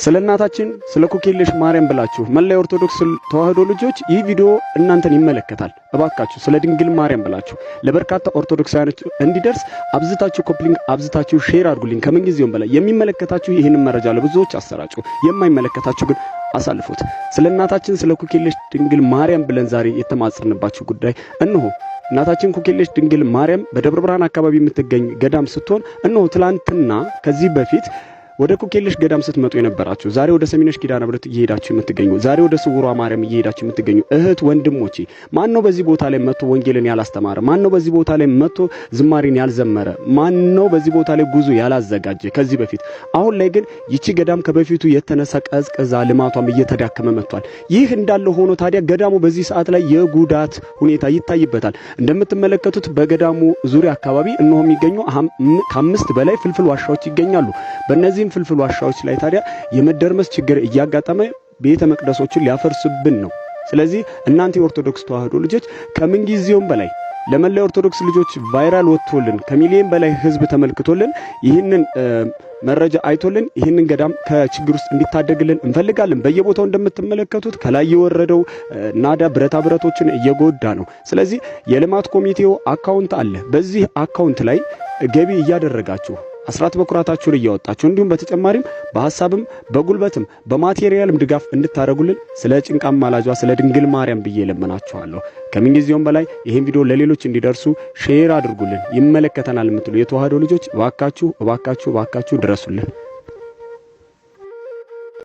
ስለናታችን ስለ ኩክየለሽ ማርያም ብላችሁ መላ ኦርቶዶክስ ተዋህዶ ልጆች ይህ ቪዲዮ እናንተን ይመለከታል። እባካችሁ ስለ ድንግል ማርያም ብላችሁ ለበርካታ ኦርቶዶክሳውያን እንዲደርስ አብዝታችሁ ኮፕሊንግ አብዝታችሁ ሼር አድርጉልኝ። ከምን ጊዜውም በላይ የሚመለከታችሁ ይህንን መረጃ ለብዙዎች አሰራጩ፣ የማይመለከታችሁ ግን አሳልፉት። ስለናታችን ስለ ኩክየለሽ ድንግል ማርያም ብለን ዛሬ የተማጸንባችሁ ጉዳይ እነሆ። እናታችን ኩክየለሽ ድንግል ማርያም በደብረ ብርሃን አካባቢ የምትገኝ ገዳም ስትሆን እነሆ ትላንትና ከዚህ በፊት ወደ ኩክየለሽ ገዳም ስትመጡ የነበራችሁ ዛሬ ወደ ሰሚነሽ ኪዳነ ምሕረት እየሄዳችሁ የምትገኙ ዛሬ ወደ ስውሯ ማርያም እየሄዳችሁ የምትገኙ እህት ወንድሞቼ፣ ማን ነው በዚህ ቦታ ላይ መጥቶ ወንጌልን ያላስተማረ? ማን ነው በዚህ ቦታ ላይ መጥቶ ዝማሬን ያልዘመረ? ማን ነው በዚህ ቦታ ላይ ጉዞ ያላዘጋጀ ከዚህ በፊት? አሁን ላይ ግን ይቺ ገዳም ከበፊቱ የተነሳ ቀዝቀዛ ልማቷም እየተዳከመ መጥቷል። ይህ እንዳለ ሆኖ ታዲያ ገዳሙ በዚህ ሰዓት ላይ የጉዳት ሁኔታ ይታይበታል። እንደምትመለከቱት በገዳሙ ዙሪያ አካባቢ እነሆ የሚገኙ ከአምስት በላይ ፍልፍል ዋሻዎች ይገኛሉ። በእነዚህ ፍልፍል ዋሻዎች ላይ ታዲያ የመደርመስ ችግር እያጋጠመ ቤተ መቅደሶችን ሊያፈርስብን ነው። ስለዚህ እናንተ የኦርቶዶክስ ተዋህዶ ልጆች ከምን ጊዜውም በላይ ለመላ ኦርቶዶክስ ልጆች ቫይራል ወጥቶልን ከሚሊዮን በላይ ህዝብ ተመልክቶልን ይህንን መረጃ አይቶልን ይህንን ገዳም ከችግር ውስጥ እንዲታደግልን እንፈልጋለን። በየቦታው እንደምትመለከቱት ከላይ የወረደው ናዳ ብረታ ብረቶችን እየጎዳ ነው። ስለዚህ የልማት ኮሚቴው አካውንት አለ። በዚህ አካውንት ላይ ገቢ እያደረጋችሁ አስራት በኩራታችሁን እያወጣችሁ እንዲሁም በተጨማሪም በሐሳብም በጉልበትም በማቴሪያልም ድጋፍ እንድታደርጉልን ስለ ጭንቃ ማላጇ ስለ ድንግል ማርያም ብዬ ለምናችኋለሁ። ከምን ጊዜውም በላይ ይሄን ቪዲዮ ለሌሎች እንዲደርሱ ሼር አድርጉልን። ይመለከተናል የምትሉ የተዋህዶ ልጆች እባካችሁ ድረሱልን።